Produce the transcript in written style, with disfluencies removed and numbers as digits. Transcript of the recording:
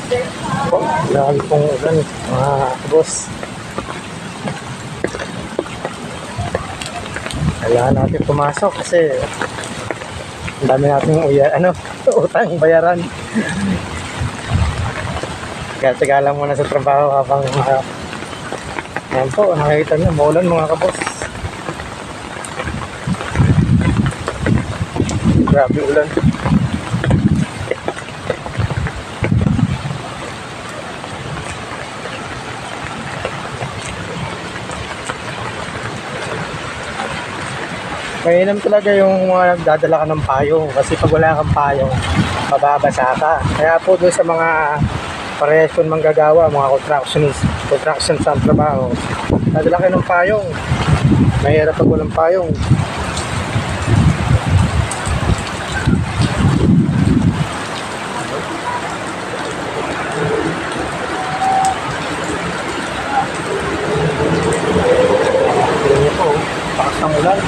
Po, lagi pong ulan, mga boss. Kailangan natin pumasok kasi ang dami nating utang bayaran. Kaya taga lang muna sa trabaho habang yan po, nakikita nyo, maulan mga kabos. Grabe ulan. Mainam talaga yung mga nagdadala ka ng payong kasi pag wala kang payong, mababasa ka. Kaya po doon sa mga parehas kong manggagawa, mga construction sa trabaho, dadala kayo ng payong. Mahirap pag walang payong. Tingnan niyo po, pakas ng ulan.